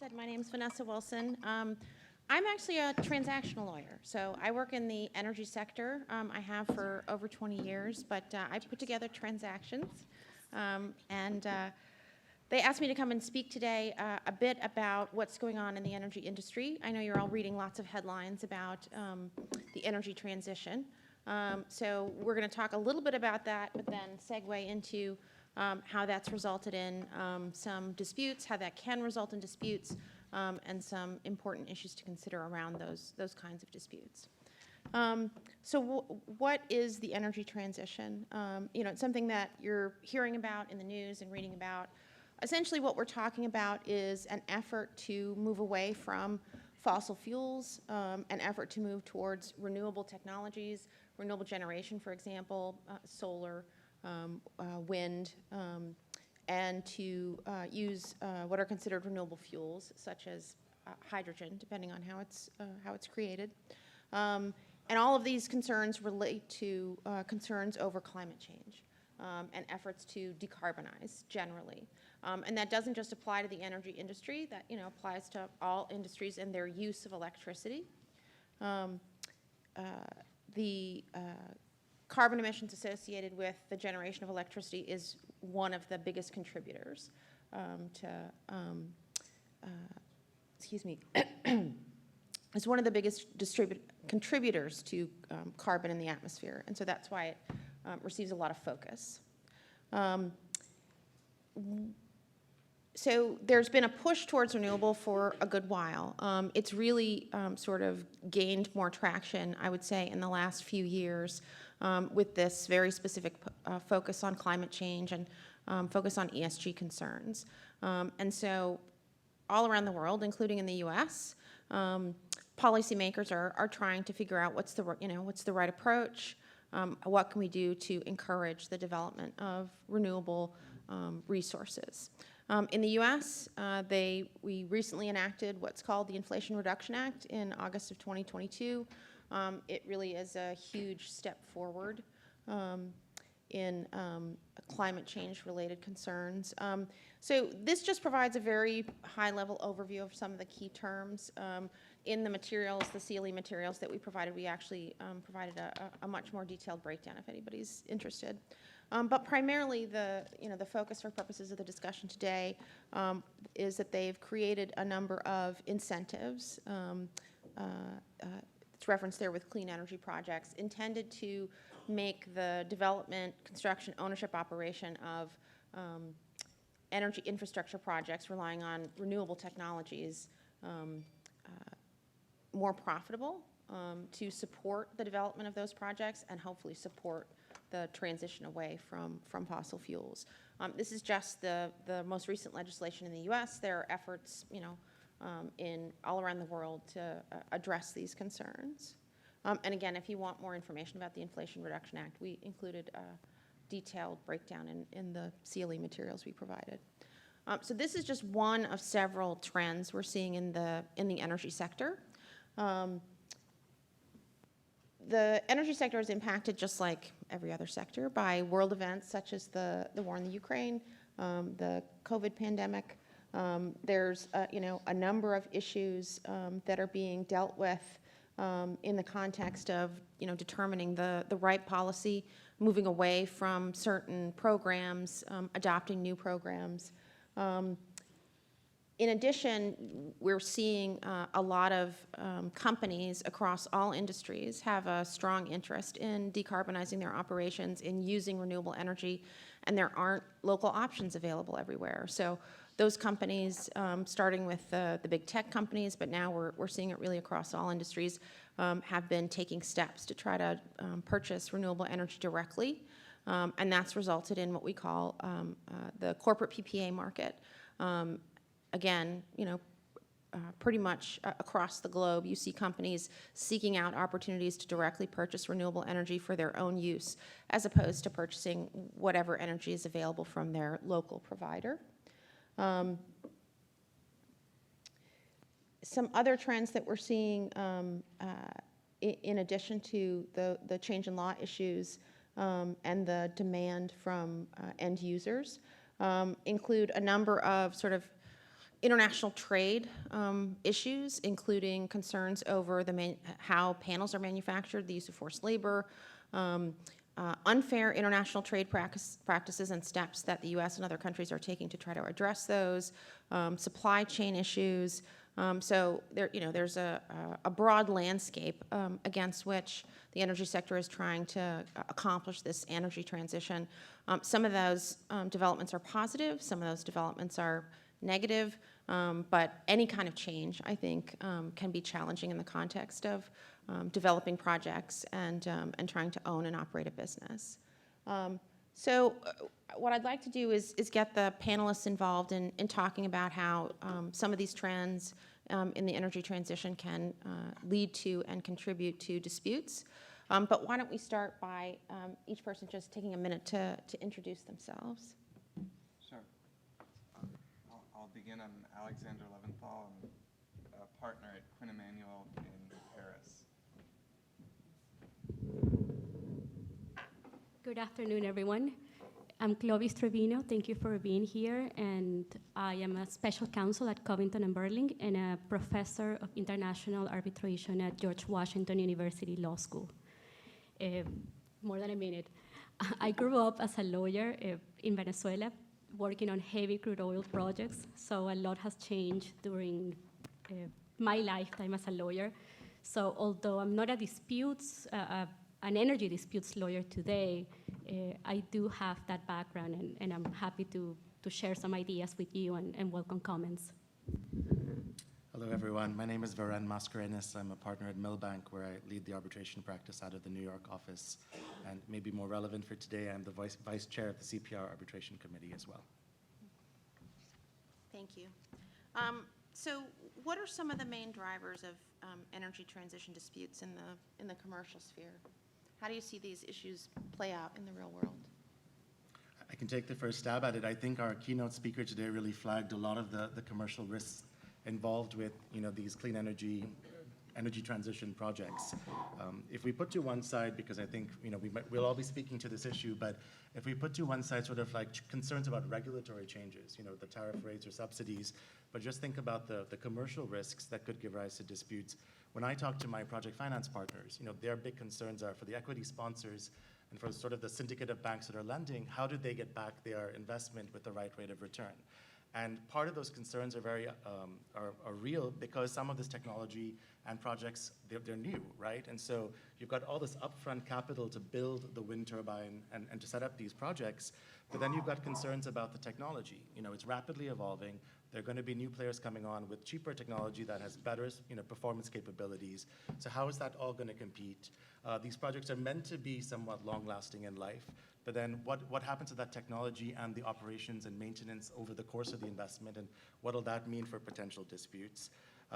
said, my name is Vanessa Wilson. I'm actually a transactional lawyer, so I work in the energy sector. I have for over 20 years, but I put together transactions, and they asked me to come and speak today a bit about what's going on in the energy industry. I know you're all reading lots of headlines about the energy transition, so we're going to talk a little bit about that, but then segue into how that's resulted in some disputes, how that can result in disputes, and some important issues to consider around those kinds of disputes. What is the energy transition? It's something that you're hearing about in the news and reading about. Essentially what we're talking about is an effort to move away from fossil fuels, an effort to move towards renewable technologies, renewable generation, for example, solar, wind, and to use what are considered renewable fuels, such as hydrogen, depending on how it's created. And all of these concerns relate to concerns over climate change and efforts to decarbonize generally. And that doesn't just apply to the energy industry, that applies to all industries and their use of electricity. The carbon emissions associated with the generation of electricity is one of the biggest contributors it's one of the biggest contributors to carbon in the atmosphere, and so that's why it receives a lot of focus. So there's been a push towards renewable for a good while. It's really sort of gained more traction, I would say, in the last few years with this very specific focus on climate change and focus on ESG concerns. And so all around the world, including in the U.S., policymakers are trying to figure out what's the right approach, what can we do to encourage the development of renewable resources. In the U.S., we recently enacted what's called the Inflation Reduction Act in August of 2022. It really is a huge step forward in climate change-related concerns. So this just provides a very high-level overview of some of the key terms. In the materials, the CLE materials that we provided, we actually provided a much more detailed breakdown if anybody's interested. But primarily, the focus for purposes of the discussion today is that they've created a number of incentives. It's referenced there with clean energy projects intended to make the development, construction, ownership, operation of energy infrastructure projects relying on renewable technologies more profitable, to support the development of those projects and hopefully support the transition away from fossil fuels. This is just the most recent legislation in the U.S. There are efforts, in all around the world to address these concerns. And again, if you want more information about the Inflation Reduction Act, we included a detailed breakdown in the CLE materials we provided. So this is just one of several trends we're seeing in the energy sector. The energy sector is impacted, just like every other sector, by world events such as the war in the Ukraine, the COVID pandemic. There's a number of issues that are being dealt with in the context of determining the right policy, moving away from certain programs, adopting new programs. In addition, we're seeing a lot of companies across all industries have a strong interest in decarbonizing their operations, in using renewable energy, and there aren't local options available everywhere. So those companies, starting with the big tech companies, but now we're seeing it really across all industries, have been taking steps to try to purchase renewable energy directly, and that's resulted in what we call the corporate PPA market. Again, pretty much across the globe, you see companies seeking out opportunities to directly purchase renewable energy for their own use, as opposed to purchasing whatever energy is available from their local provider. Some other trends that we're seeing in addition to the change in law issues and the demand from end users include a number of sort of international trade issues, including concerns over how panels are manufactured, the use of forced labor, unfair international trade practices and steps that the U.S. and other countries are taking to try to address those, supply chain issues. So there's a broad landscape against which the energy sector is trying to accomplish this energy transition. Some of those developments are positive, some of those developments are negative, but any kind of change, I think, can be challenging in the context of developing projects and trying to own and operate a business. So what I'd like to do is get the panelists involved in talking about how some of these trends in the energy transition can lead to and contribute to disputes. But why don't we start by each person just taking a minute to introduce themselves. Sure. I'll begin. I'm Alexander Leventhal. I'm a partner at Quinn Emanuel in Paris. Good afternoon, everyone. I'm Clovis Trevino. Thank you for being here. And I am a special counsel at Covington and Burling and a professor of international arbitration at George Washington University Law School. More than a minute. I grew up as a lawyer in Venezuela, working on heavy crude oil projects. So a lot has changed during my lifetime as a lawyer. So although I'm not an energy disputes lawyer today, I do have that background, and I'm happy to share some ideas with you and welcome comments. Hello, everyone. My name is Varen Mascarenas. I'm a partner at Milbank, where I lead the arbitration practice out of the New York office. And maybe more relevant for today, I'm the vice chair of the CPR Arbitration Committee as well. Thank you. So what are some of the main drivers of energy transition disputes in the commercial sphere? How do you see these issues play out in the real world? I can take the first stab at it. I think our keynote speaker today really flagged a lot of the commercial risks involved with these clean energy transition projects. If we put to one side, because I think we'll all be speaking to this issue, but if we put to one side sort of like concerns about regulatory changes, the tariff rates or subsidies, but just think about the commercial risks that could give rise to disputes. When I talk to my project finance partners, their big concerns are for the equity sponsors and for sort of the syndicate of banks that are lending, how do they get back their investment with the right rate of return? And part of those concerns are very are real because some of this technology and projects, they're new, right? And so you've got all this upfront capital to build the wind turbine and to set up these projects, but then you've got concerns about the technology. It's rapidly evolving. There are going to be new players coming on with cheaper technology that has better performance capabilities. So how is that all going to compete? These projects are meant to be somewhat long-lasting in life, but then what happens to that technology and the operations and maintenance over the course of the investment, and what will that mean for potential disputes?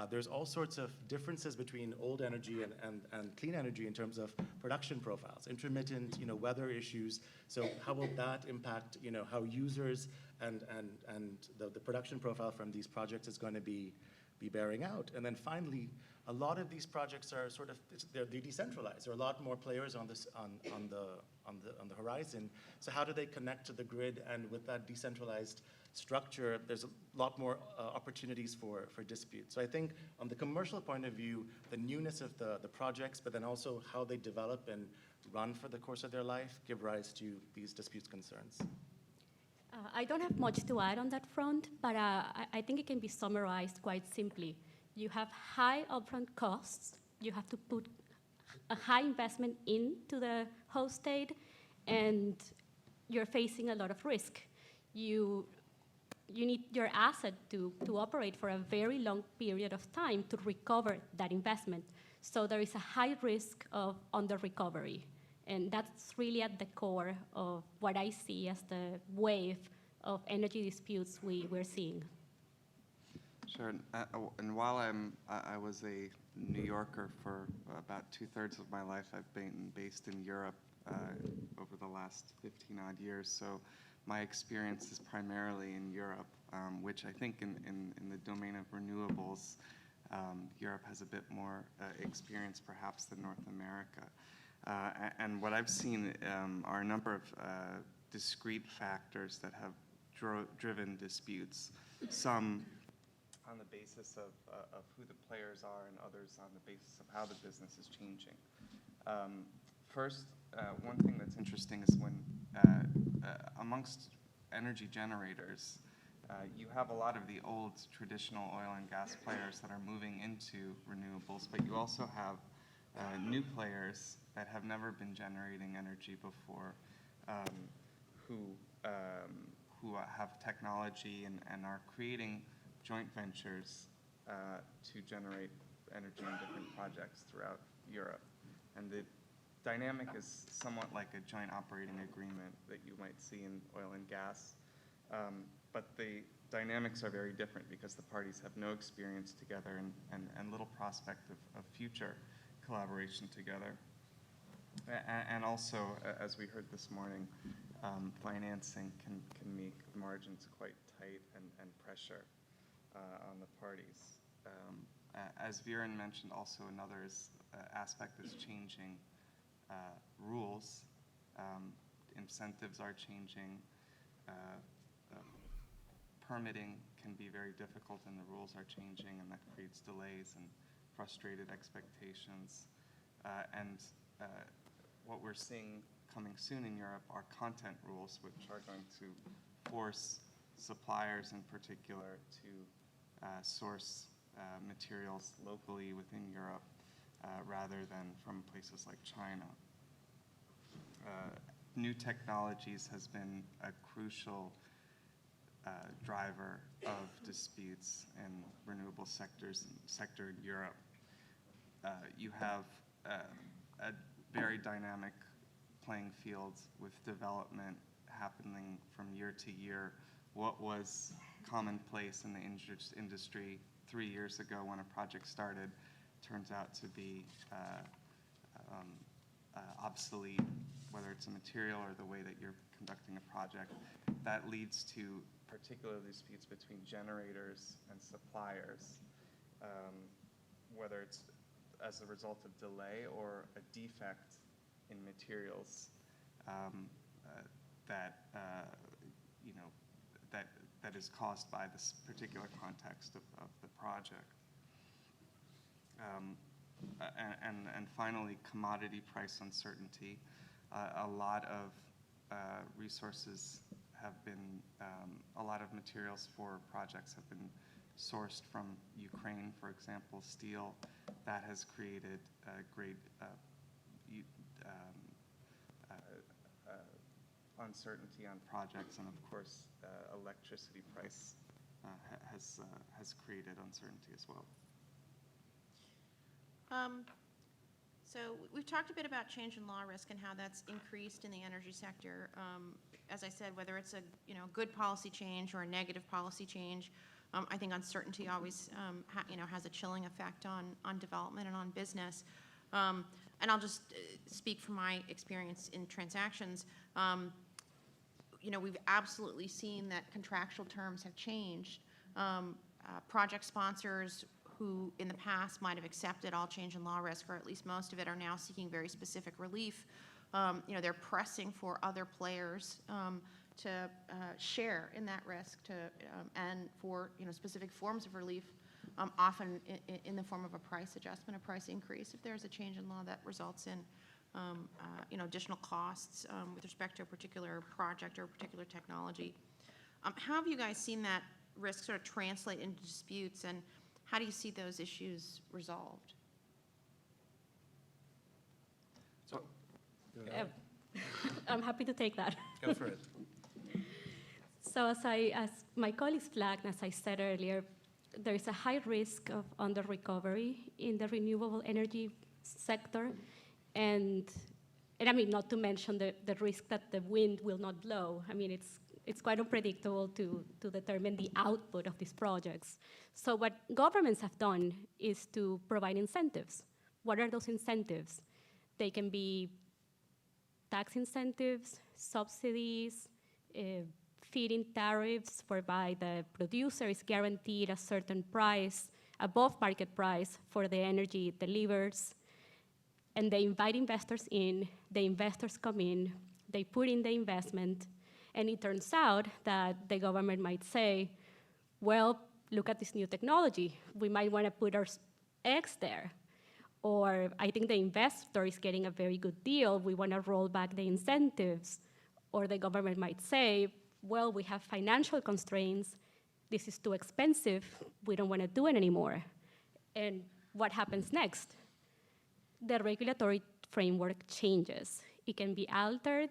There's all sorts of differences between old energy and clean energy in terms of production profiles, intermittent weather issues. So how will that impact how users and the production profile from these projects is going to be bearing out? And then finally, a lot of these projects are they're decentralized. There are a lot more players on the horizon. So how do they connect to the grid? And with that decentralized structure, there's a lot more opportunities for dispute. So I think on the commercial point of view, the newness of the projects, but then also how they develop and run for the course of their life give rise to these disputes concerns. I don't have much to add on that front, but I think it can be summarized quite simply. You have high upfront costs. You have to put a high investment into the host state, and you're facing a lot of risk. You need your asset to operate for a very long period of time to recover that investment. So there is a high risk of under-recovery. And that's really at the core of what I see as the wave of energy disputes we're seeing. Sure. And while I was a New Yorker for about 2/3 of my life, I've been based in Europe over the last 15-odd years. So my experience is primarily in Europe, which I think in the domain of renewables, Europe has a bit more experience perhaps than North America. And what I've seen are a number of discrete factors that have driven disputes. Some on the basis of who the players are, and others on the basis of how the business is changing. First, one thing that's interesting is when amongst energy generators, you have a lot of the old traditional oil and gas players that are moving into renewables, but you also have new players that have never been generating energy before, who have technology and are creating joint ventures to generate energy in different projects throughout Europe. And the dynamic is somewhat like a joint operating agreement that you might see in oil and gas. But the dynamics are very different because the parties have no experience together and little prospect of future collaboration together. And also, as we heard this morning, financing can make margins quite tight and pressure on the parties. As Viren mentioned, also another aspect is changing rules. Incentives are changing. Permitting can be very difficult and the rules are changing, and that creates delays and frustrated expectations. What we're seeing coming soon in Europe are content rules, which are going to force suppliers in particular to source materials locally within Europe rather than from places like China. New technologies has been a crucial driver of disputes in renewable sector in Europe. You have a very dynamic playing field with development happening from year to year. What was commonplace in the industry 3 years ago when a project started turns out to be obsolete, whether it's a material or the way that you're conducting a project. That leads to particular disputes between generators and suppliers, whether it's as a result of delay or a defect in materials that is caused by this particular context of the project. And finally, commodity price uncertainty. A lot of resources have been, a lot of materials for projects have been sourced from Ukraine, for example, steel. That has created great uncertainty on projects, and of course, electricity price has created uncertainty as well. So we've talked a bit about change in law risk and how that's increased in the energy sector. As I said, whether it's a good policy change or a negative policy change, I think uncertainty always has a chilling effect on development and on business. And I'll just speak from my experience in transactions. We've absolutely seen that contractual terms have changed. Project sponsors who in the past might have accepted all change in law risk, or at least most of it, are now seeking very specific relief. They're pressing for other players to share in that risk, and for specific forms of relief, often in the form of a price adjustment, a price increase, if there's a change in law that results in additional costs with respect to a particular project or a particular technology. How have you guys seen that risk sort of translate into disputes, and how do you see those issues resolved? So, I'm happy to take that. go for it. So as my colleagues flagged, as I said earlier, there is a high risk of under-recovery in the renewable energy sector. And I mean, not to mention the risk that the wind will not blow. I mean, it's quite unpredictable to determine the output of these projects. So what governments have done is to provide incentives. What are those incentives? They can be tax incentives, subsidies, feed-in tariffs, whereby the producer is guaranteed a certain price, above market price, for the energy it delivers. And they invite investors in, the investors come in, they put in the investment, and it turns out that the government might say, well, look at this new technology. We might want to put our eggs there. Or I think the investor is getting a very good deal. We want to roll back the incentives. Or the government might say, well, we have financial constraints. This is too expensive. We don't want to do it anymore. And what happens next? The regulatory framework changes. It can be altered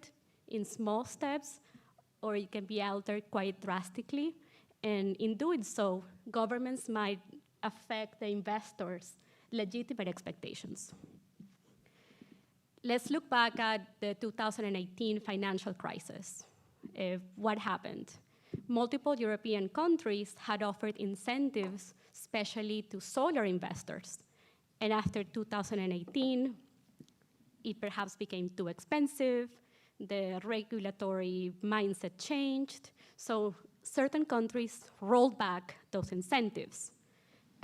in small steps, or it can be altered quite drastically. And in doing so, governments might affect the investors' legitimate expectations. Let's look back at the 2018 financial crisis. What happened? Multiple European countries had offered incentives, especially to solar investors. And after 2018, it perhaps became too expensive, the regulatory mindset changed, so certain countries rolled back those incentives.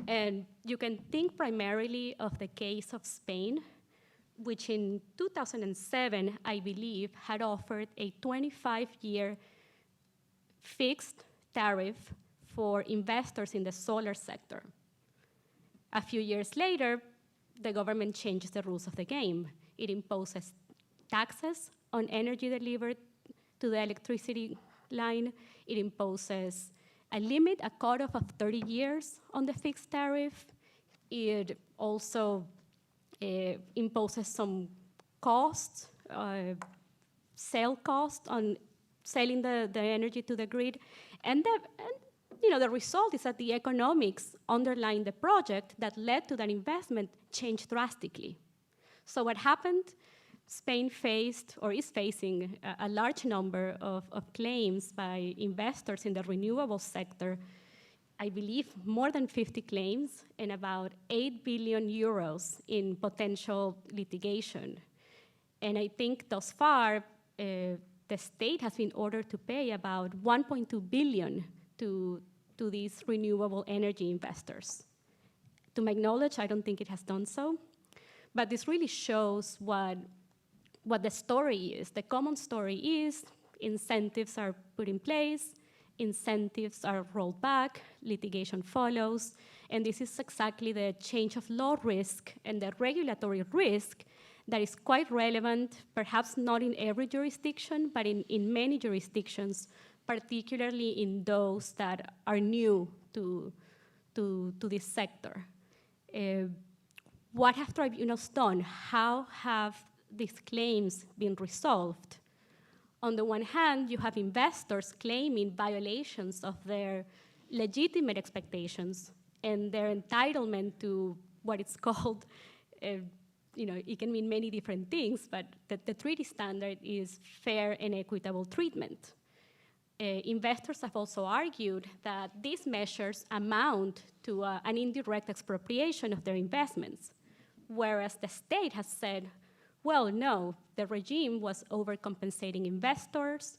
And you can think primarily of the case of Spain, which in 2007, I believe, had offered a 25-year fixed tariff for investors in the solar sector. A few years later, the government changes the rules of the game. It imposes taxes on energy delivered to the electricity line. It imposes a limit, a cutoff of 30 years on the fixed tariff. It also imposes some costs, sale costs on selling the energy to the grid. And the result is that the economics underlying the project that led to that investment changed drastically. So what happened? Spain faced, or is facing, a large number of claims by investors in the renewable sector. I believe more than 50 claims and about 8 billion euros in potential litigation. And I think thus far, the state has been ordered to pay about 1.2 billion to these renewable energy investors. To my knowledge, I don't think it has done so. But this really shows what the story is. The common story is incentives are put in place, incentives are rolled back, litigation follows, and this is exactly the change of law risk and the regulatory risk that is quite relevant, perhaps not in every jurisdiction, but in many jurisdictions, particularly in those that are new to this sector. What have tribunals done? How have these claims been resolved? On the one hand, you have investors claiming violations of their legitimate expectations and their entitlement to what it's called, it can mean many different things, but the treaty standard is fair and equitable treatment. Investors have also argued that these measures amount to an indirect expropriation of their investments, whereas the state has said, well, no, the regime was overcompensating investors.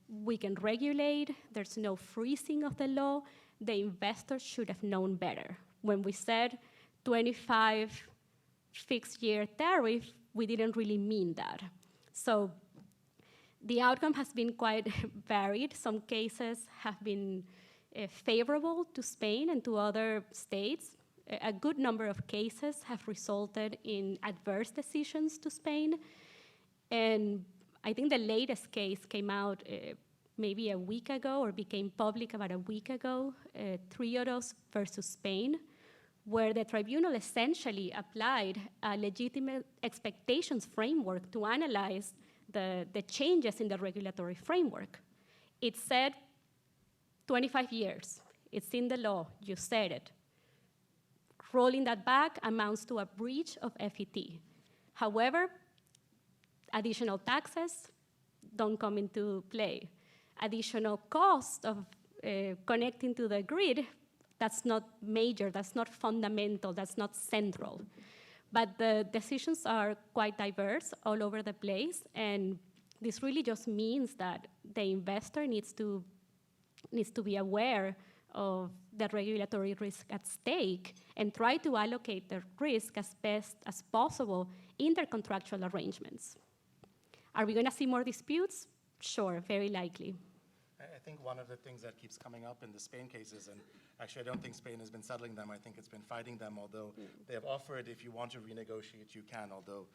We can regulate. There's no freezing of the law. The investors should have known better. When we said 25 fixed-year tariff, we didn't really mean that. So the outcome has been quite varied. Some cases have been favorable to Spain and to other states. A good number of cases have resulted in adverse decisions to Spain. And I think the latest case came out maybe a week ago, or became public about a week ago, Triodos versus Spain, where the tribunal essentially applied a legitimate expectations framework to analyze the changes in the regulatory framework. It said 25 years. It's in the law. You said it. Rolling that back amounts to a breach of FET. However, additional taxes don't come into play. Additional cost of connecting to the grid, that's not major, that's not fundamental, that's not central. But the decisions are quite diverse all over the place, and this really just means that the investor needs to be aware of the regulatory risk at stake and try to allocate the risk as best as possible in their contractual arrangements. Are we going to see more disputes? Sure, very likely. I think one of the things that keeps coming up in the Spain cases, and actually I don't think Spain has been settling them, I think it's been fighting them, although they have offered if you want to renegotiate, you can, although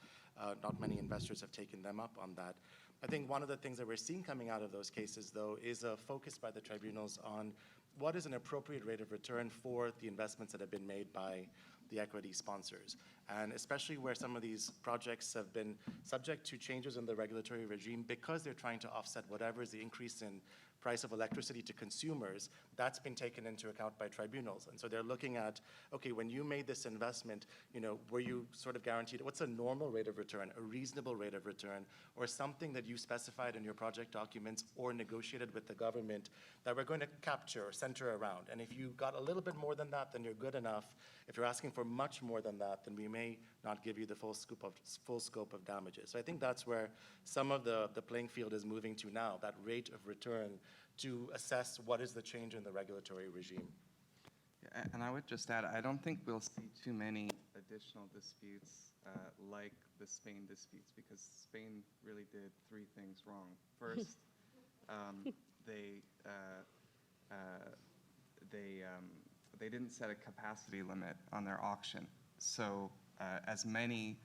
not many investors have taken them up on that. I think one of the things that we're seeing coming out of those cases, though, is a focus by the tribunals on what is an appropriate rate of return for the investments that have been made by the equity sponsors. And especially where some of these projects have been subject to changes in the regulatory regime because they're trying to offset whatever is the increase in price of electricity to consumers, that's been taken into account by tribunals. And so they're looking at, okay, when you made this investment, were you sort of guaranteed, what's a normal rate of return, a reasonable rate of return, or something that you specified in your project documents or negotiated with the government that we're going to capture or center around. And if you got a little bit more than that, then you're good enough. If you're asking for much more than that, then we may not give you the full scope of damages. So I think that's where some of the playing field is moving to now, that rate of return to assess what is the change in the regulatory regime. Yeah, and I would just add, I don't think we'll see too many additional disputes like the Spain disputes, because Spain really did three things wrong. First, they didn't set a capacity limit on their auction. So as many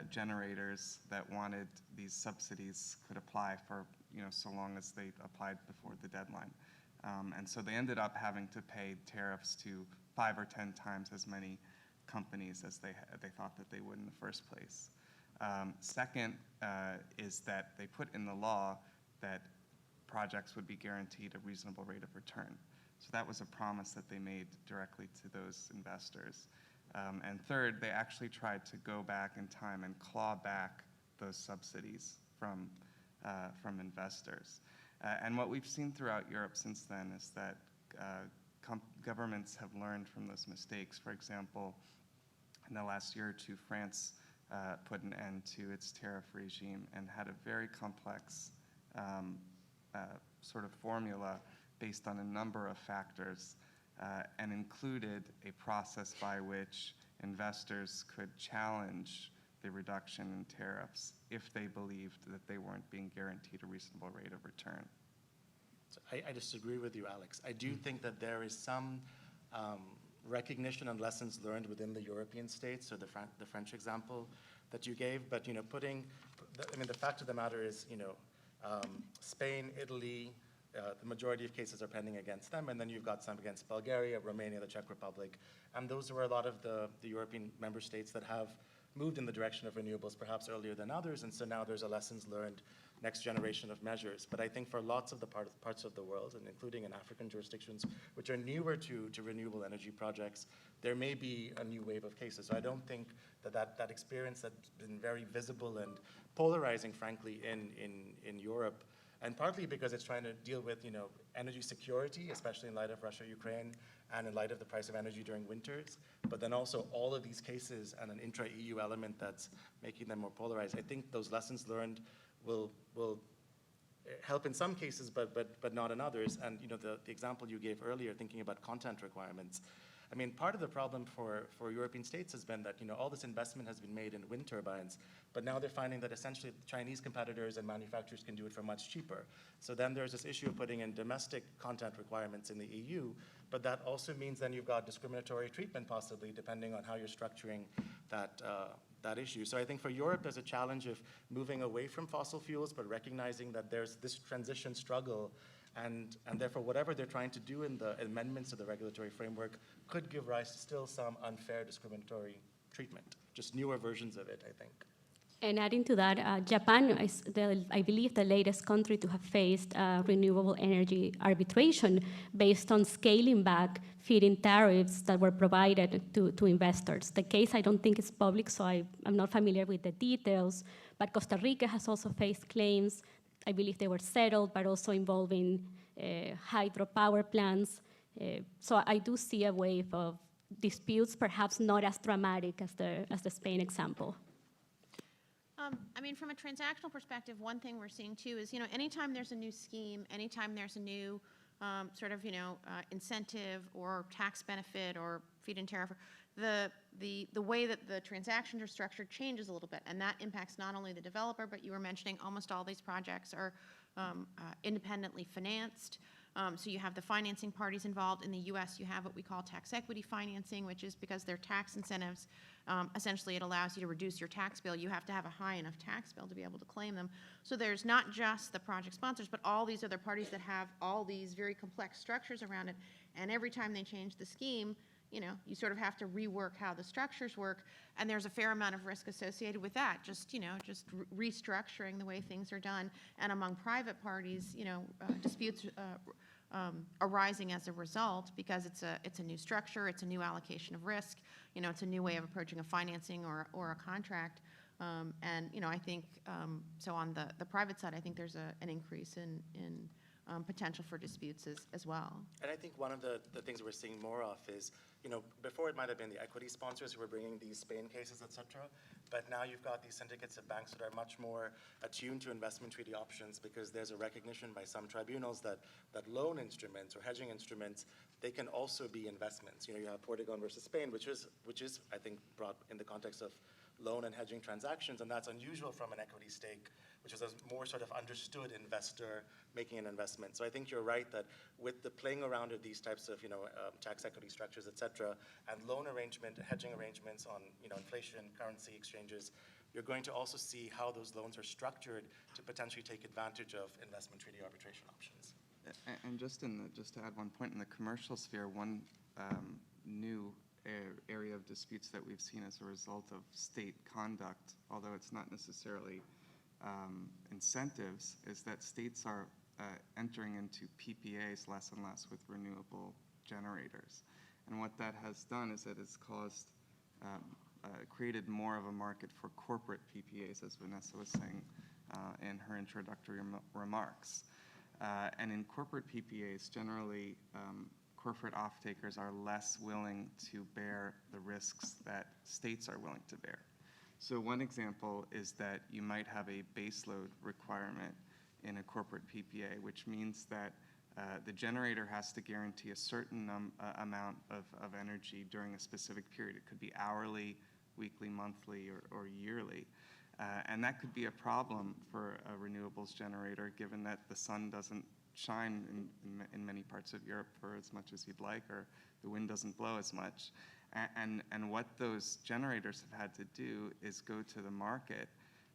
generators that wanted these subsidies could apply for, so long as they applied before the deadline. And so they ended up having to pay tariffs to 5 or 10 times as many companies as they thought that they would in the first place. Second is that they put in the law that projects would be guaranteed a reasonable rate of return. So that was a promise that they made directly to those investors. And third, they actually tried to go back in time and claw back those subsidies from investors. And what we've seen throughout Europe since then is that governments have learned from those mistakes. For example, in the last year or two, France put an end to its tariff regime and had a very complex sort of formula based on a number of factors, and included a process by which investors could challenge the reduction in tariffs if they believed that they weren't being guaranteed a reasonable rate of return. So I disagree with you, Alex. I do think that there is some recognition and lessons learned within the European states, so the French example that you gave, but the fact of the matter is, Spain, Italy, the majority of cases are pending against them, and then you've got some against Bulgaria, Romania, the Czech Republic, and those were a lot of the European member states that have moved in the direction of renewables perhaps earlier than others, and so now there's a lessons learned next generation of measures. But I think for lots of the parts of the world, and including in African jurisdictions, which are newer to renewable energy projects, there may be a new wave of cases. So I don't think that experience that's been very visible and polarizing, frankly, in Europe, and partly because it's trying to deal with, energy security, especially in light of Russia, Ukraine, and in light of the price of energy during winters, but then also all of these cases and an intra-EU element that's making them more polarized. I think those lessons learned will help in some cases, but not in others. And the example you gave earlier, thinking about content requirements. I mean, part of the problem for European states has been that all this investment has been made in wind turbines, but now they're finding that essentially Chinese competitors and manufacturers can do it for much cheaper. So then there's this issue of putting in domestic content requirements in the EU, but that also means then you've got discriminatory treatment possibly, depending on how you're structuring that issue. So I think for Europe, there's a challenge of moving away from fossil fuels, but recognizing that there's this transition struggle, and therefore whatever they're trying to do in the amendments to the regulatory framework could give rise to still some unfair discriminatory treatment, just newer versions of it, I think. And adding to that, Japan is, I believe, the latest country to have faced renewable energy arbitration based on scaling back feed-in tariffs that were provided to investors. The case I don't think is public, so I'm not familiar with the details, but Costa Rica has also faced claims. I believe they were settled, but also involving hydropower plants. So I do see a wave of disputes, perhaps not as dramatic as the Spain example. From a transactional perspective, one thing we're seeing too is, anytime there's a new scheme, anytime there's a new incentive or tax benefit or feed-in tariff, the way that the transactions are structured changes a little bit, and that impacts not only the developer, but you were mentioning almost all these projects are independently financed. So you have the financing parties involved. In the U.S., you have what we call tax equity financing, which is because they're tax incentives. Essentially, it allows you to reduce your tax bill. You have to have a high enough tax bill to be able to claim them. So there's not just the project sponsors, but all these other parties that have all these very complex structures around it. And every time they change the scheme, you sort of have to rework how the structures work, and there's a fair amount of risk associated with that, just restructuring the way things are done. And among private parties, disputes arising as a result, because it's a new structure, it's a new allocation of risk, it's a new way of approaching a financing or a contract. And I think, so on the private side, I think there's an increase in potential for disputes as well. And I think one of the things we're seeing more of is, before it might have been the equity sponsors who were bringing these Spain cases, et cetera, but now you've got these syndicates of banks that are much more attuned to investment treaty options, because there's a recognition by some tribunals that loan instruments or hedging instruments, they can also be investments. You have Portugal versus Spain, which is, I think, brought in the context of loan and hedging transactions, and that's unusual from an equity stake, which is a more sort of understood investor making an investment. So I think you're right that with the playing around of these types of tax equity structures, et cetera, and loan arrangement, hedging arrangements on inflation, currency exchanges, you're going to also see how those loans are structured to potentially take advantage of investment treaty arbitration options. And just to add one point, in the commercial sphere, one new area of disputes that we've seen as a result of state conduct, although it's not necessarily incentives, is that states are entering into PPAs less and less with renewable generators. And what that has done is that it's created more of a market for corporate PPAs, as Vanessa was saying in her introductory remarks. And in corporate PPAs, generally, corporate off-takers are less willing to bear the risks that states are willing to bear. So one example is that you might have a baseload requirement in a corporate PPA, which means that the generator has to guarantee a certain amount of energy during a specific period. It could be hourly, weekly, monthly, or yearly. And that could be a problem for a renewables generator, given that the sun doesn't shine in many parts of Europe for as much as you'd like, or the wind doesn't blow as much. And what those generators have had to do is go to the market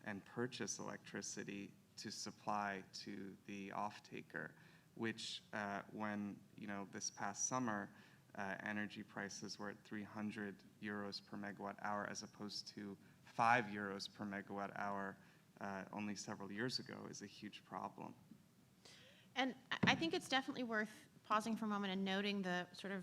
and purchase electricity to supply to the off-taker, which when, this past summer, energy prices were at 300 euros per megawatt hour as opposed to 5 euros per megawatt hour only several years ago, is a huge problem. And I think it's definitely worth pausing for a moment and noting the sort of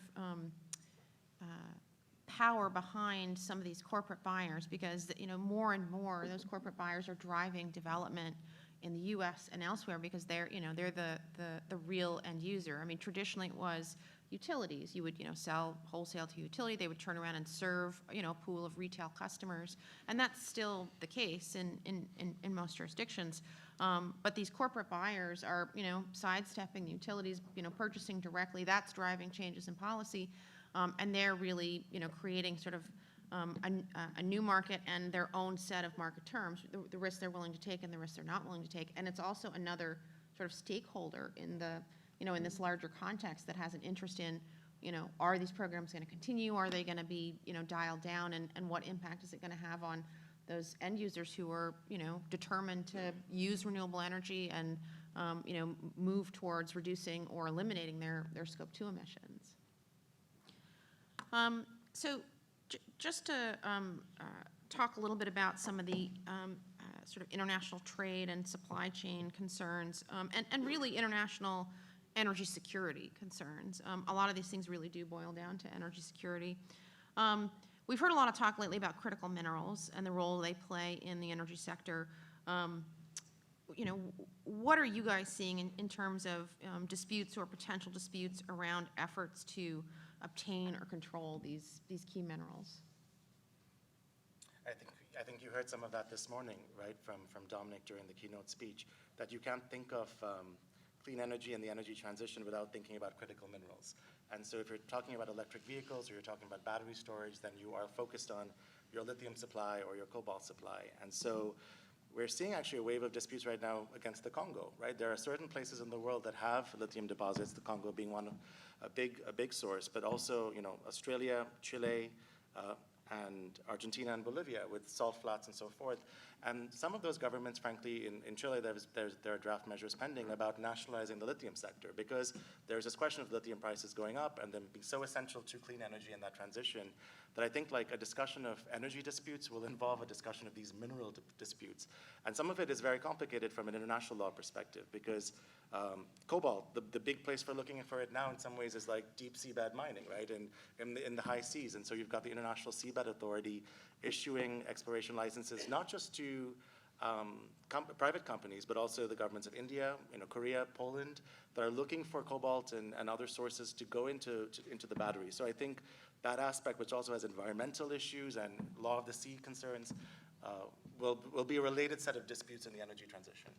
power behind some of these corporate buyers, because more and more those corporate buyers are driving development in the U.S. and elsewhere, because they're the real end user. I mean, traditionally it was utilities. You would sell wholesale to utility. They would turn around and serve a pool of retail customers, and that's still the case in most jurisdictions. But these corporate buyers are sidestepping the utilities, purchasing directly. That's driving changes in policy, and they're really creating sort of a new market and their own set of market terms, the risks they're willing to take and the risks they're not willing to take. And it's also another sort of stakeholder in the in this larger context that has an interest in, are these programs going to continue? Are they going to be, dialed down? And what impact is it going to have on those end users who are, determined to use renewable energy and, move towards reducing or eliminating their Scope 2 emissions? So just to talk a little bit about some of the sort of international trade and supply chain concerns, and really international energy security concerns. A lot of these things really do boil down to energy security. We've heard a lot of talk lately about critical minerals and the role they play in the energy sector. What are you guys seeing in terms of disputes or potential disputes around efforts to obtain or control these key minerals? I think you heard some of that this morning, right, from Dominic during the keynote speech, that you can't think of clean energy and the energy transition without thinking about critical minerals. And so if you're talking about electric vehicles or you're talking about battery storage, then you are focused on your lithium supply or your cobalt supply. And so we're seeing actually a wave of disputes right now against the Congo, right? There are certain places in the world that have lithium deposits, the Congo being one, a big source, but also, you know, Australia, Chile, and Argentina and Bolivia with salt flats and so forth. And some of those governments, frankly, in Chile, there are draft measures pending about nationalizing the lithium sector, because there's this question of lithium prices going up and them being so essential to clean energy in that transition that I think like a discussion of energy disputes will involve a discussion of these mineral disputes. And some of it is very complicated from an international law perspective, because cobalt, the big place for looking for it now in some ways is like deep seabed mining, right, in the high seas. And so you've got the International Seabed Authority issuing exploration licenses, not just to private companies, but also the governments of India, you know, Korea, Poland, that are looking for cobalt and other sources to go into the battery. So I think that aspect, which also has environmental issues and law of the sea concerns, will be a related set of disputes in the energy transition.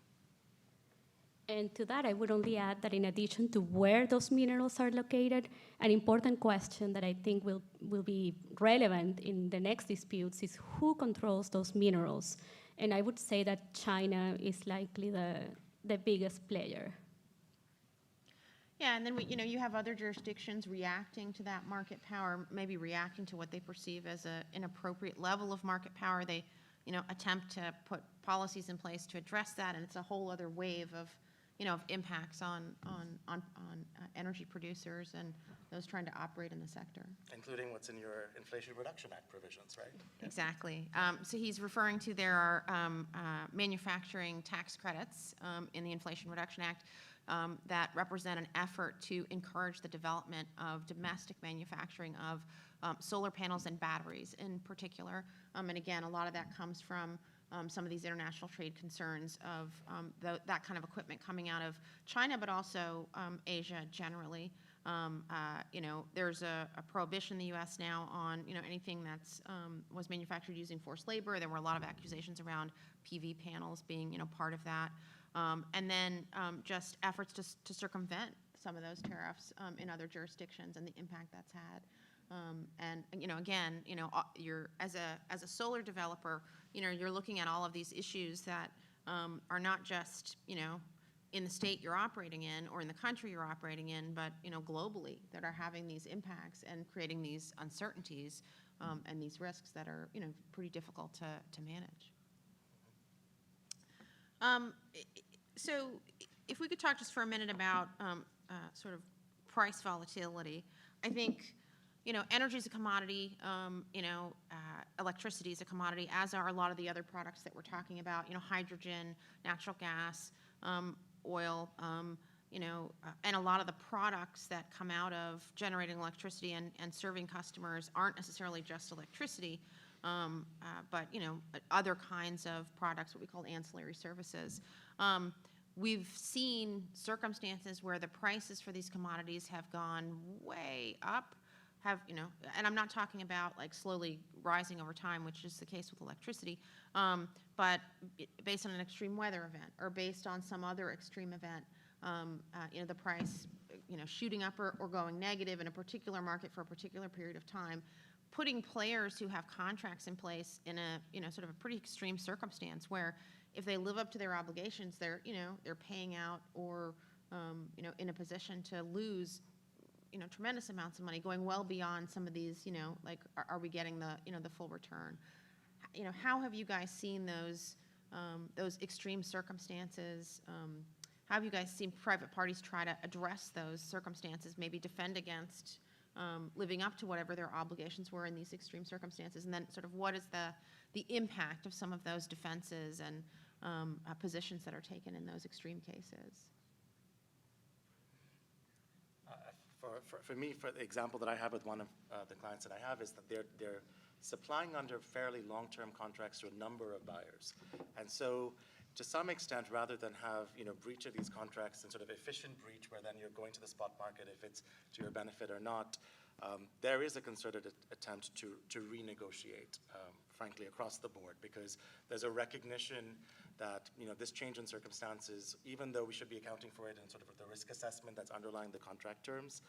And to that, I would only add that in addition to where those minerals are located, an important question that I think will be relevant in the next disputes is who controls those minerals. And I would say that China is likely the biggest player. Yeah, and then you have other jurisdictions reacting to that market power, maybe reacting to what they perceive as an inappropriate level of market power. They, attempt to put policies in place to address that, and it's a whole other wave of impacts on energy producers and those trying to operate in the sector. Including what's in your Inflation Reduction Act provisions, right? Exactly. So he's referring to there are manufacturing tax credits in the Inflation Reduction Act that represent an effort to encourage the development of domestic manufacturing of solar panels and batteries in particular. And again, a lot of that comes from some of these international trade concerns of that kind of equipment coming out of China, but also Asia generally. There's a prohibition in the U.S. now on anything that's was manufactured using forced labor. There were a lot of accusations around PV panels being part of that, and then just efforts to circumvent some of those tariffs in other jurisdictions and the impact that's had. And again, you're as a solar developer, you're looking at all of these issues that are not just in the state you're operating in or in the country you're operating in, but globally that are having these impacts and creating these uncertainties and these risks that are pretty difficult to manage. So if we could talk just for a minute about sort of price volatility, I think. Energy is a commodity, electricity is a commodity, as are a lot of the other products that we're talking about, hydrogen, natural gas, oil, and a lot of the products that come out of generating electricity and serving customers aren't necessarily just electricity, but, other kinds of products, what we call ancillary services. We've seen circumstances where the prices for these commodities have gone way up. And I'm not talking about like slowly rising over time, which is the case with electricity, but based on an extreme weather event or based on some other extreme event, the price, shooting up or going negative in a particular market for a particular period of time, putting players who have contracts in place in a, sort of a pretty extreme circumstance where if they live up to their obligations, they're paying out or, in a position to lose tremendous amounts of money, going well beyond some of these, like, are we getting the full return? How have you guys seen those extreme circumstances? How have you guys seen private parties try to address those circumstances, maybe defend against living up to whatever their obligations were in these extreme circumstances? And then sort of what is the impact of some of those defenses and positions that are taken in those extreme cases? For me, for the example that I have with one of the clients that I have is that they're supplying under fairly long-term contracts to a number of buyers. And so to some extent, rather than have breach of these contracts and sort of efficient breach where then you're going to the spot market if it's to your benefit or not, there is a concerted attempt to renegotiate, frankly, across the board, because there's a recognition that this change in circumstances, even though we should be accounting for it in sort of the risk assessment that's underlying the contract terms,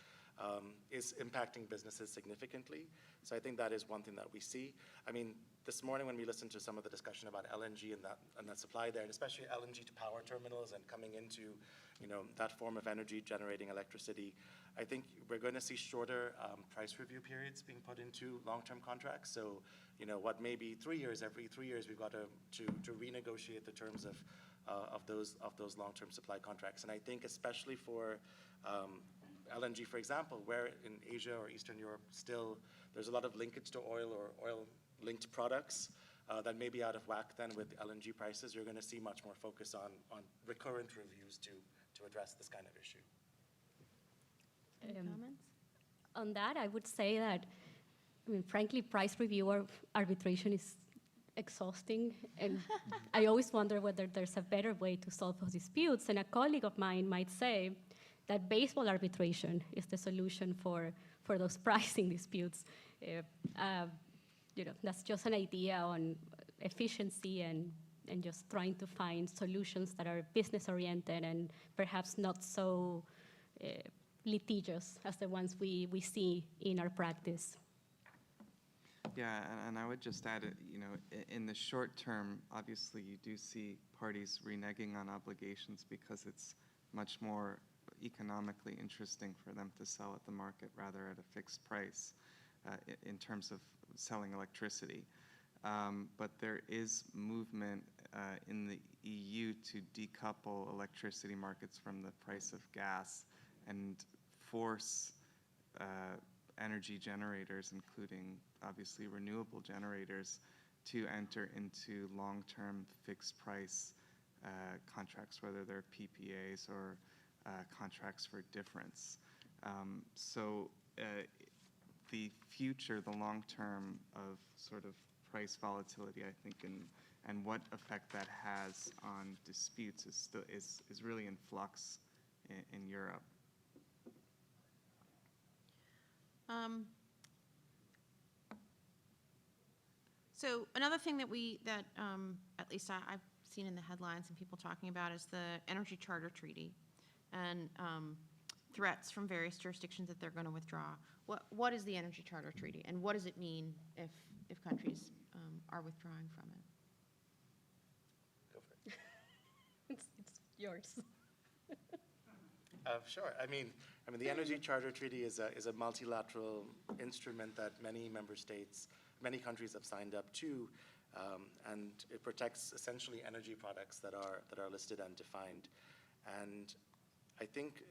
is impacting businesses significantly. So I think that is one thing that we see. I mean, this morning when we listened to some of the discussion about LNG and that supply there, and especially LNG to power terminals and coming into, that form of energy generating electricity, I think we're going to see shorter price review periods being put into long-term contracts. So, what may be 3 years, every 3 years we've got to renegotiate the terms of those long-term supply contracts. And I think especially for LNG, for example, where in Asia or Eastern Europe still there's a lot of linkage to oil or oil-linked products that may be out of whack then with LNG prices, you're going to see much more focus on recurrent reviews to address this kind of issue. Any comments? On that, I would say that, frankly, price review or arbitration is exhausting, and I always wonder whether there's a better way to solve those disputes. And a colleague of mine might say that baseball arbitration is the solution for those pricing disputes. That's just an idea on efficiency and just trying to find solutions that are business-oriented and perhaps not so litigious as the ones we see in our practice. Yeah, and I would just add, in the short term, obviously you do see parties reneging on obligations because it's much more economically interesting for them to sell at the market rather at a fixed price in terms of selling electricity. But there is movement in the EU to decouple electricity markets from the price of gas and force energy generators, including obviously renewable generators, to enter into long-term fixed price contracts, whether they're PPAs or contracts for difference. So the future, the long term of sort of price volatility, I think, and what effect that has on disputes is really in flux in Europe. So another thing that at least I've seen in the headlines and people talking about is the Energy Charter Treaty and threats from various jurisdictions that they're going to withdraw. What is the Energy Charter Treaty, and what does it mean if countries are withdrawing from it? Go for it. It's yours. Sure. I mean, the Energy Charter Treaty is a multilateral instrument that many member states, many countries have signed up to, and it protects essentially energy products that are listed and defined. And I think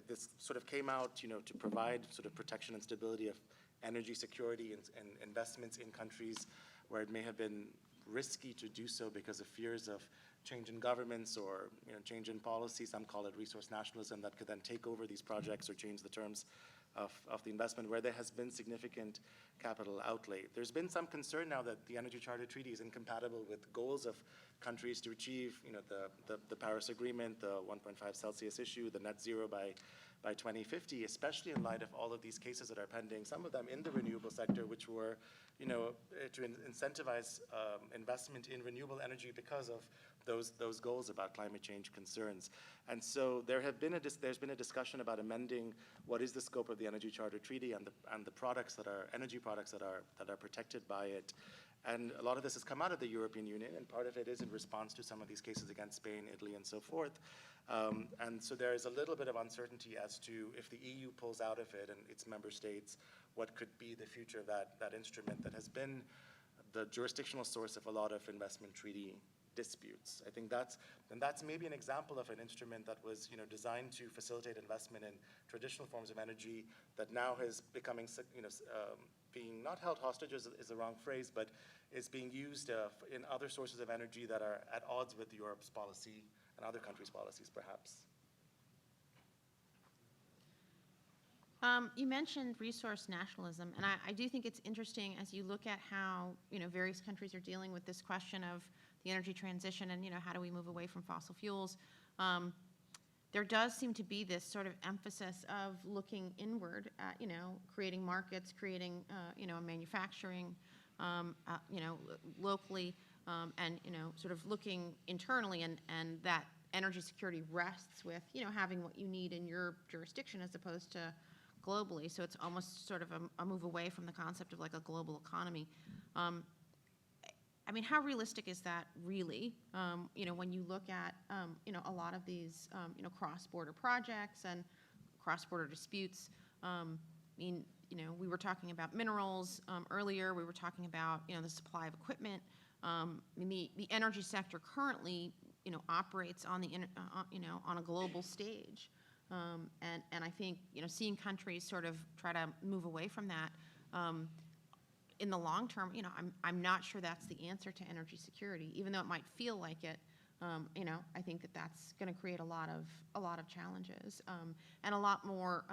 this sort of came out, to provide sort of protection and stability of energy security and investments in countries where it may have been risky to do so because of fears of change in governments or change in policy. Some call it resource nationalism that could then take over these projects or change the terms of the investment where there has been significant capital outlay. There's been some concern now that the Energy Charter Treaty is incompatible with goals of countries to achieve the Paris Agreement, the 1.5 Celsius issue, the net zero by 2050, especially in light of all of these cases that are pending, some of them in the renewable sector, which were to incentivize investment in renewable energy because of those goals about climate change concerns. And so there's been a discussion about amending what is the scope of the Energy Charter Treaty and the products that are energy products that are protected by it. And a lot of this has come out of the European Union, and part of it is in response to some of these cases against Spain, Italy, and so forth. And so there is a little bit of uncertainty as to if the EU pulls out of it and its member states, what could be the future of that instrument that has been the jurisdictional source of a lot of investment treaty disputes. I think that's maybe an example of an instrument that was designed to facilitate investment in traditional forms of energy that now is becoming being not held hostage is the wrong phrase, but is being used in other sources of energy that are at odds with Europe's policy and other countries' policies, perhaps. You mentioned resource nationalism, and I do think it's interesting as you look at how various countries are dealing with this question of the energy transition and how do we move away from fossil fuels. There does seem to be this sort of emphasis of looking inward at creating markets, creating manufacturing locally, and sort of looking internally, and that energy security rests with having what you need in your jurisdiction as opposed to globally, so it's almost sort of a move away from the concept of like a global economy. I mean, how realistic is that really? You know, when you look at, you know, a lot of these, you know, cross-border projects and cross-border disputes. I mean, you know, we were talking about minerals earlier. We were talking about, you know, the supply of equipment. I mean, the energy sector currently, you know, operates on the, you know, on a global stage. And I think, you know, seeing countries sort of try to move away from that, in the long term, you know, I'm not sure that's the answer to energy security, even though it might feel like it. You know, I think that that's going to create a lot of challenges and a lot more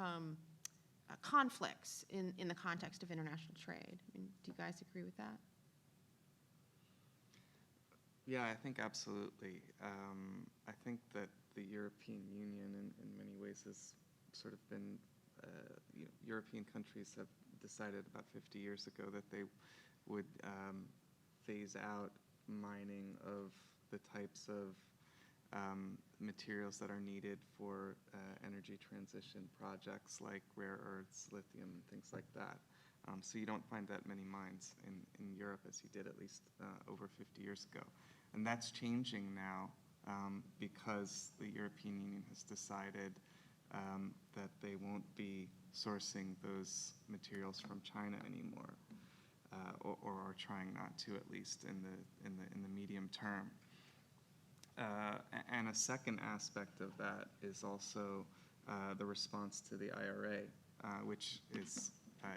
conflicts in the context of international trade. I mean, do you guys agree with that? Yeah, I think absolutely. I think that the European Union, in many ways, has sort of been, you know, European countries have decided about 50 years ago that they would phase out mining of the types of materials that are needed for energy transition projects like rare earths, lithium, and things like that. So you don't find that many mines in Europe as you did at least over 50 years ago. And that's changing now because the European Union has decided that they won't be sourcing those materials from China anymore, or are trying not to, at least in the medium term. And a second aspect of that is also the response to the IRA, which is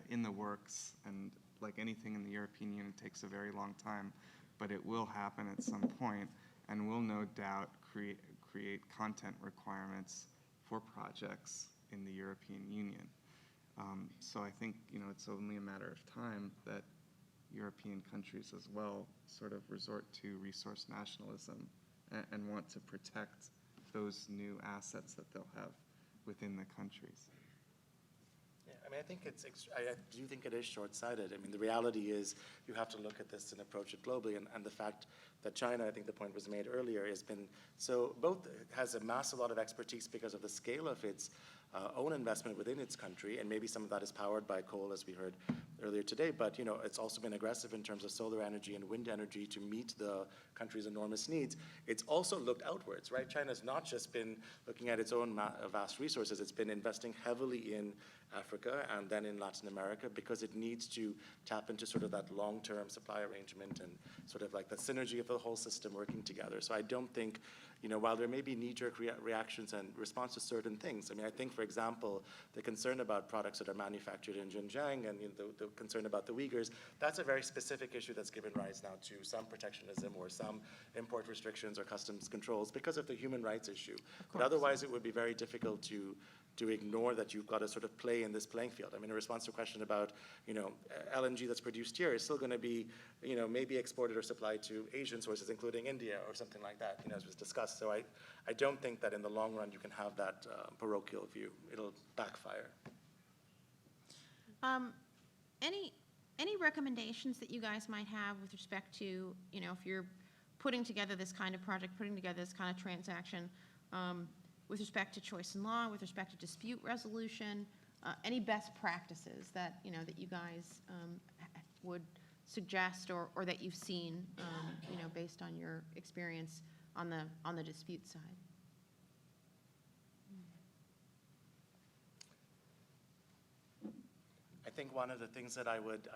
in the works, and like anything in the European Union, it takes a very long time, but it will happen at some point, and will no doubt create content requirements for projects in the European Union. So I think, you know, it's only a matter of time that European countries as well sort of resort to resource nationalism and want to protect those new assets that they'll have within the countries. Yeah, I mean, I think I do think it is short-sighted. I mean, the reality is you have to look at this and approach it globally, and the fact that China, I think the point was made earlier, has been, so both has amassed a lot of expertise because of the scale of its own investment within its country, and maybe some of that is powered by coal, as we heard earlier today, but, you know, it's also been aggressive in terms of solar energy and wind energy to meet the country's enormous needs. It's also looked outwards, right? China's not just been looking at its own vast resources, it's been investing heavily in Africa and then in Latin America because it needs to tap into sort of that long-term supply arrangement and sort of like the synergy of the whole system working together. So I don't think, you know, while there may be knee-jerk reactions and response to certain things, I mean, I think, for example, the concern about products that are manufactured in Xinjiang and, you know, the concern about the Uyghurs, that's a very specific issue that's given rise now to some protectionism or some import restrictions or customs controls because of the human rights issue. But otherwise, it would be very difficult to ignore that you've got to sort of play in this playing field. I mean, in response to a question about, you know, LNG that's produced here is still going to be, you know, maybe exported or supplied to Asian sources, including India or something like that, you know, as was discussed. So I don't think that in the long run you can have that parochial view. It'll backfire. Any recommendations that you guys might have with respect to, you know, if you're putting together this kind of project, putting together this kind of transaction, with respect to choice in law, with respect to dispute resolution, any best practices that, you know, that you guys would suggest or that you've seen, you know, based on your experience on the dispute side? I think one of the things that I would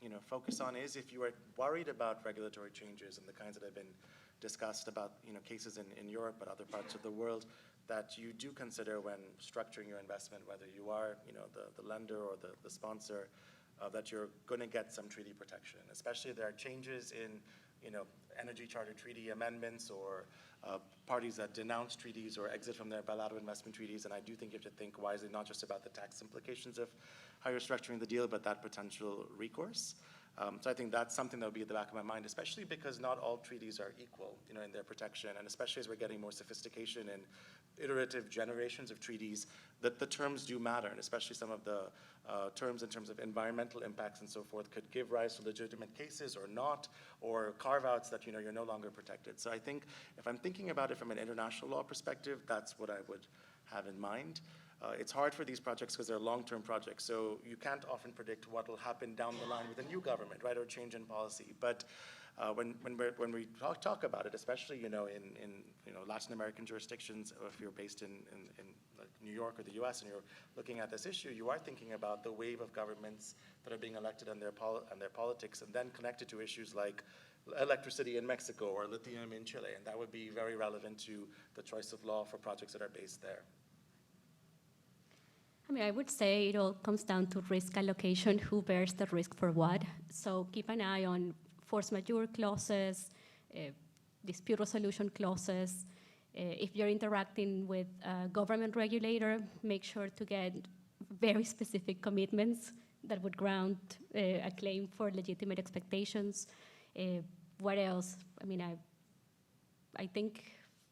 you know, focus on is if you are worried about regulatory changes and the kinds that have been discussed about, you know, cases in Europe but other parts of the world, that you do consider when structuring your investment, whether you are, you know, the lender or the sponsor, that you're going to get some treaty protection, especially if there are changes in, you know, Energy Charter Treaty amendments or parties that denounce treaties or exit from their bilateral investment treaties. And I do think you have to think wisely, not just about the tax implications of how you're structuring the deal, but that potential recourse. So I think that's something that will be at the back of my mind, especially because not all treaties are equal, you know, in their protection, and especially as we're getting more sophistication in iterative generations of treaties, that the terms do matter, and especially some of the terms in terms of environmental impacts and so forth could give rise to legitimate cases or not, or carve-outs that, you know, you're no longer protected. So I think if I'm thinking about it from an international law perspective, that's what I would have in mind. It's hard for these projects because they're long-term projects, so you can't often predict what will happen down the line with a new government, right, or change in policy. But when we talk about it, especially in Latin American jurisdictions, or if you're based in like New York or the U.S. and you're looking at this issue, you are thinking about the wave of governments that are being elected and their politics, and then connected to issues like electricity in Mexico or lithium in Chile, and that would be very relevant to the choice of law for projects that are based there. I mean, I would say it all comes down to risk allocation, who bears the risk for what. So keep an eye on force majeure clauses, dispute resolution clauses. If you're interacting with a government regulator, make sure to get very specific commitments that would ground a claim for legitimate expectations. What else? I mean, I think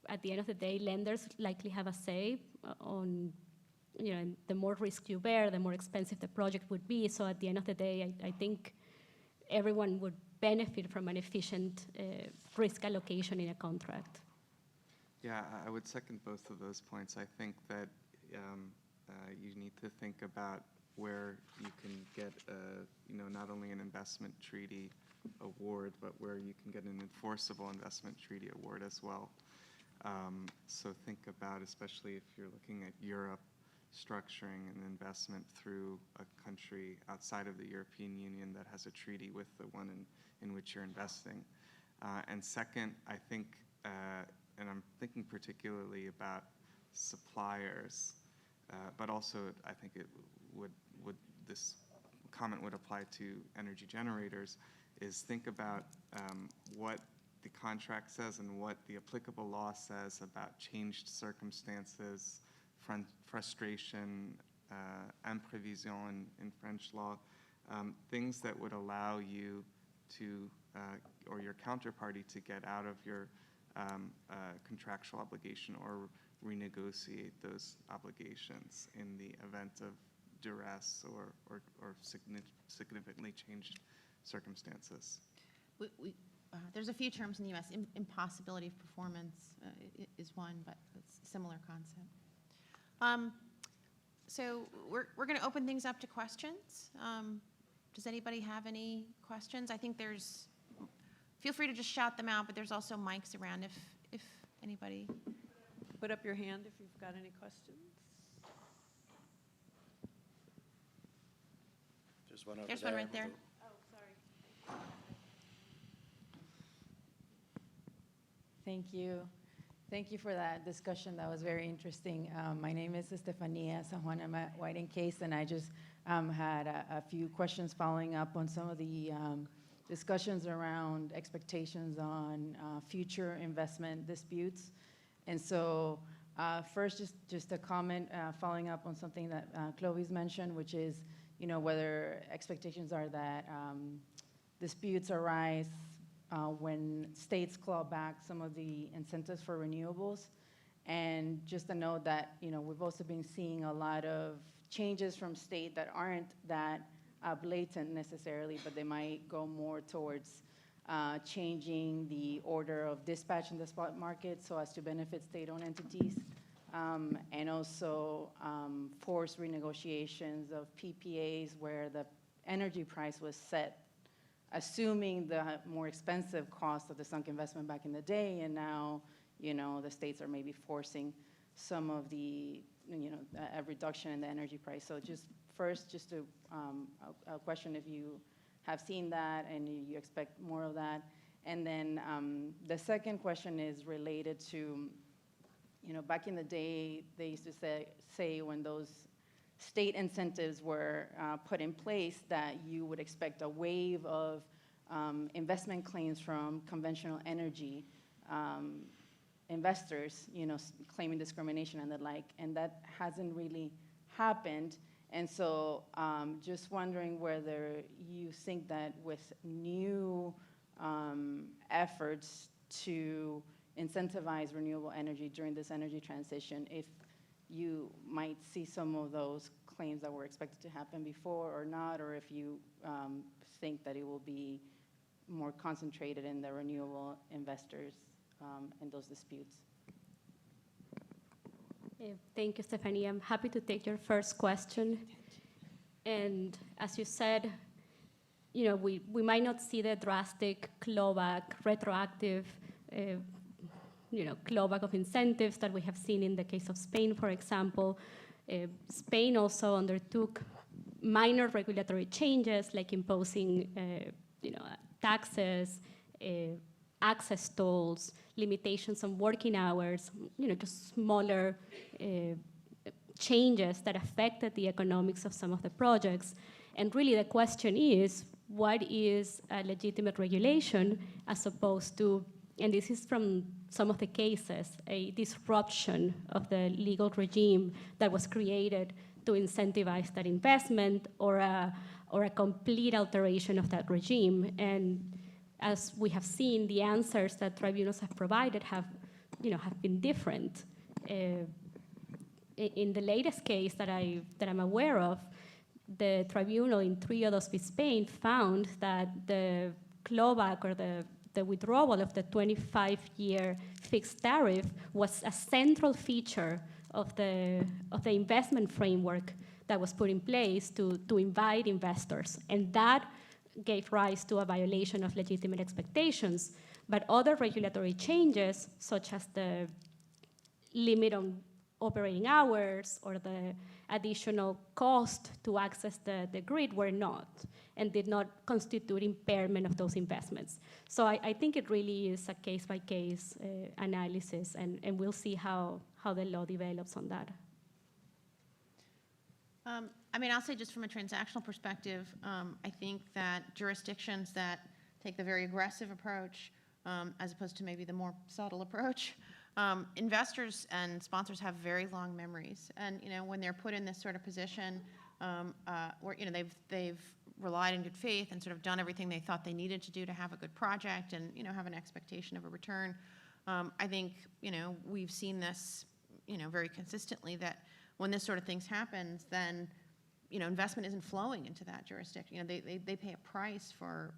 at the end of the day, lenders likely have a say on, the more risk you bear, the more expensive the project would be. So at the end of the day, I think everyone would benefit from an efficient risk allocation in a contract. Yeah, I would second both of those points. I think that you need to think about where you can get, not only an investment treaty award, but where you can get an enforceable investment treaty award as well. So think about, especially if you're looking at Europe, structuring an investment through a country outside of the European Union that has a treaty with the one in which you're investing. And second, I think, and I'm thinking particularly about suppliers, but also I think it would this comment would apply to energy generators, is think about what the contract says and what the applicable law says about changed circumstances, frustration, imprévision in French law, things that would allow you to, or your counterparty to get out of your contractual obligation or renegotiate those obligations in the event of duress or significantly changed circumstances. There's a few terms in the U.S. Impossibility of performance is one, but it's a similar concept. So we're going to open things up to questions. Does anybody have any questions? I think feel free to just shout them out, but there's also mics around if anybody. Put up your hand if you've got any questions. There's one over There's there. one right there. Oh, sorry. Thank you. Thank you for that discussion. That was very interesting. My name is Estefania San Juan. I'm at White & Case, and I just had a few questions following up on some of the discussions around expectations on future investment disputes. And so first, just a comment following up on something that Clovis mentioned, which is, whether expectations are that disputes arise when states claw back some of the incentives for renewables. And just a note that, we've also been seeing a lot of changes from state that aren't that blatant necessarily, but they might go more towards changing the order of dispatch in the spot market so as to benefit state-owned entities, and also forced renegotiations of PPAs where the energy price was set assuming the more expensive cost of the sunk investment back in the day, and now, the states are maybe forcing some of the, a reduction in the energy price. So just a question if you have seen that and you expect more of that. And then the second question is related to, back in the day, they used to say when those state incentives were put in place that you would expect a wave of investment claims from conventional energy investors, claiming discrimination and the like, and that hasn't really happened. And so just wondering whether you think that with new efforts to incentivize renewable energy during this energy transition, if you might see some of those claims that were expected to happen before or not, or if you think that it will be more concentrated in the renewable investors in those disputes. Thank you, Stephanie. I'm happy to take your first question. And as you said, we might not see the drastic clawback, retroactive, clawback of incentives that we have seen in the case of Spain, for example. Spain also undertook minor regulatory changes, like imposing, taxes, access tolls, limitations on working hours, just smaller changes that affected the economics of some of the projects. And really the question is, what is a legitimate regulation as opposed to, and this is from some of the cases, a disruption of the legal regime that was created to incentivize that investment, or a complete alteration of that regime. And as we have seen, the answers that tribunals have provided have been different. In the latest case that I'm aware of, the tribunal in Tríodos v. Spain found that the clawback, or the withdrawal of the 25-year fixed tariff, was a central feature of the investment framework that was put in place to invite investors. And that gave rise to a violation of legitimate expectations. But other regulatory changes, such as the limit on operating hours or the additional cost to access the grid, were not, and did not constitute impairment of those investments. So I think it really is a case-by-case analysis, and we'll see how the law develops on that. I'll say just from a transactional perspective, I think that jurisdictions that take the very aggressive approach, as opposed to maybe the more subtle approach, investors and sponsors have very long memories. And when they're put in this sort of position where they've relied in good faith and sort of done everything they thought they needed to do to have a good project and have an expectation of a return, I think we've seen this very consistently, that when this sort of things happens, then investment isn't flowing into that jurisdiction. They pay a price for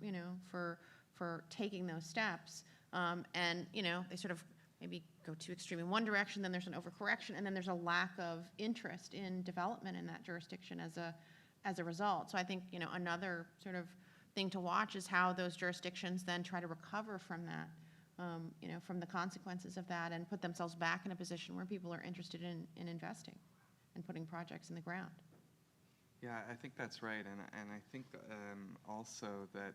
taking those steps, and they sort of maybe go too extreme in one direction, then there's an overcorrection, and then there's a lack of interest in development in that jurisdiction as a result. So I think another sort of thing to watch is how those jurisdictions then try to recover from that, from the consequences of that, and put themselves back in a position where people are interested in investing and putting projects in the ground. Yeah, I think that's right, and I think also that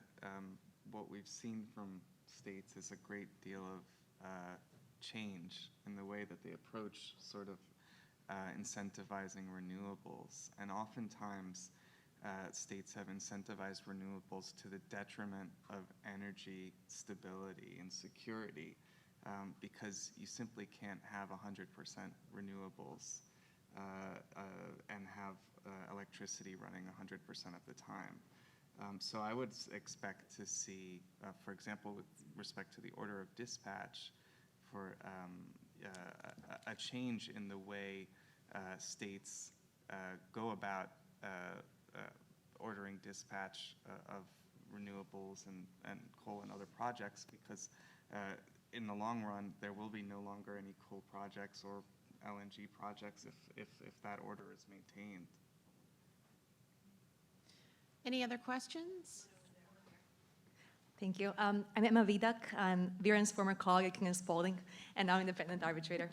what we've seen from states is a great deal of change in the way that they approach sort of incentivizing renewables. And oftentimes, states have incentivized renewables to the detriment of energy stability and security, because you simply can't have 100% renewables and have electricity running 100% of the time. So I would expect to see, for example, with respect to the order of dispatch, for a change in the way states go about ordering dispatch of renewables and coal and other projects, because in the long run, there will be no longer any coal projects or LNG projects if that order is maintained. Any other questions? Thank you. I'm Emma Vidak. I'm Viren's former colleague at King & Spalding, and now independent arbitrator.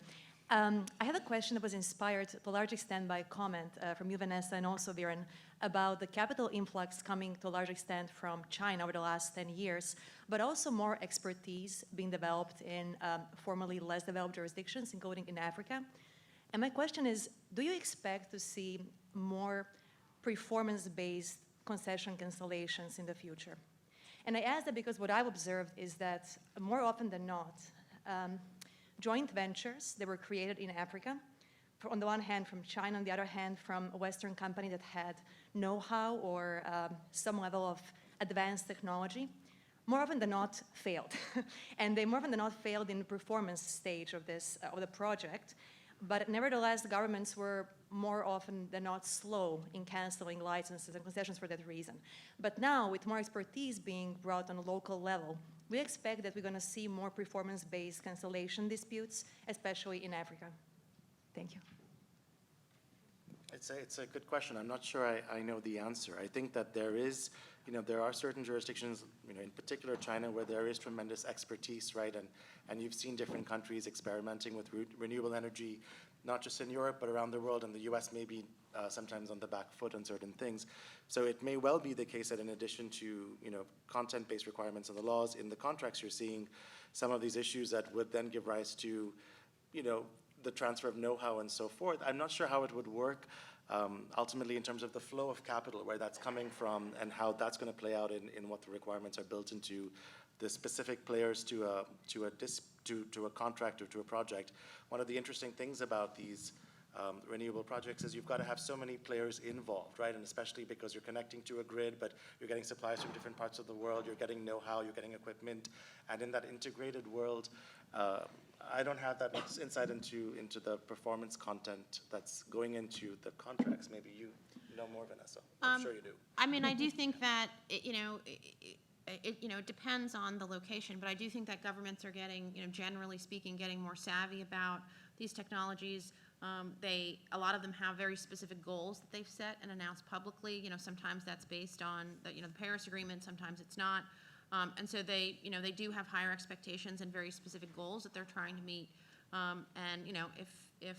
I have a question that was inspired to a large extent by a comment from you, Vanessa, and also Viren, about the capital influx coming to a large extent from China over the last 10 years, but also more expertise being developed in formerly less developed jurisdictions, including in Africa. And my question is, do you expect to see more performance-based concession cancellations in the future? And I ask that because what I've observed is that more often than not, joint ventures that were created in Africa, on the one hand from China, on the other hand from a Western company that had know-how or some level of advanced technology, more often than not failed. And they more often than not failed in the performance stage of the project. But nevertheless, the governments were more often than not slow in canceling licenses and concessions for that reason. But now, with more expertise being brought on a local level, we expect that we're going to see more performance-based cancellation disputes, especially in Africa. Thank you. It's a good question. I'm not sure I know the answer. I think that there is, there are certain jurisdictions, in particular China, where there is tremendous expertise, right? And you've seen different countries experimenting with renewable energy, not just in Europe, but around the world, and the US may be sometimes on the back foot on certain things. So it may well be the case that in addition to, content-based requirements in the laws, in the contracts, you're seeing some of these issues that would then give rise to, the transfer of know-how and so forth. I'm not sure how it would work ultimately in terms of the flow of capital, where that's coming from and how that's going to play out in what the requirements are built into the specific players to a contract or to a project. One of the interesting things about these renewable projects is you've got to have so many players involved, right? And especially because you're connecting to a grid, but you're getting supplies from different parts of the world, you're getting know-how, you're getting equipment, and in that integrated world, I don't have that much insight into the performance content that's going into the contracts. Maybe you know more, Vanessa. I'm sure you do. I mean, I do think that, it depends on the location, but I do think that governments are getting, generally speaking, getting more savvy about these technologies. A lot of them have very specific goals that they've set and announced publicly. Sometimes that's based on the Paris Agreement, sometimes it's not. And so they do have higher expectations and very specific goals that they're trying to meet. And if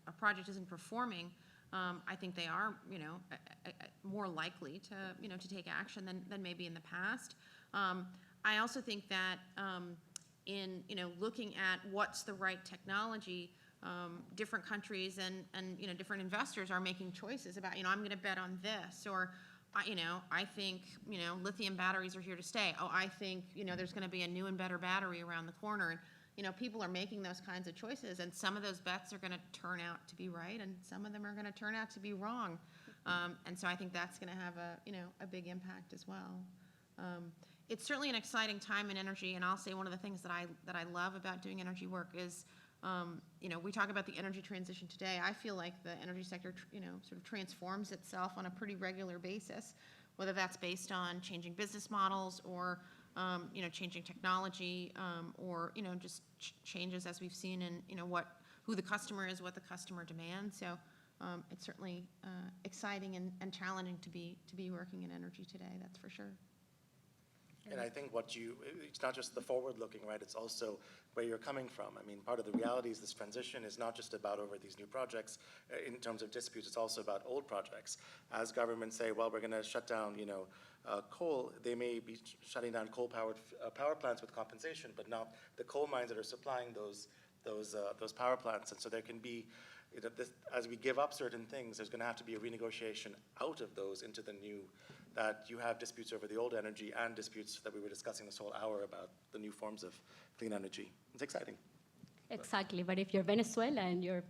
a project isn't performing, I think they are more likely to take action than maybe in the past. I also think that in looking at what's the right technology, different countries and different investors are making choices about I'm going to bet on this, or I think, lithium batteries are here to stay. Oh, I think, there's going to be a new and better battery around the corner. And, people are making those kinds of choices, and some of those bets are going to turn out to be right, and some of them are going to turn out to be wrong. And so I think that's going to have a big impact as well. It's certainly an exciting time in energy, and I'll say one of the things that I love about doing energy work is, we talk about the energy transition today. I feel like the energy sector, sort of transforms itself on a pretty regular basis, whether that's based on changing business models or, changing technology, or, just changes as we've seen in, who the customer is, what the customer demands. So it's certainly exciting and challenging to be working in energy today, that's for sure. And I think it's not just the forward-looking, right? It's also where you're coming from. I mean, part of the reality is this transition is not just about over these new projects in terms of disputes, it's also about old projects. As governments say, well, we're going to shut down, coal, they may be shutting down coal-powered power plants with compensation, but not the coal mines that are supplying those power plants. And so there can be, as we give up certain things, there's going to have to be a renegotiation out of those into the new, that you have disputes over the old energy and disputes that we were discussing this whole hour about the new forms of clean energy. It's exciting. Exactly, but if you're Venezuela and you're,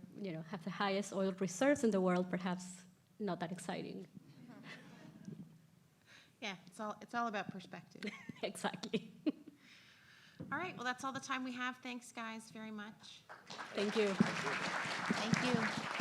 have the highest oil reserves in the world, perhaps not that exciting. Yeah, it's all about perspective. Exactly. All right, well, that's all the time we have. Thanks, guys, very much. Thank you. Thank you.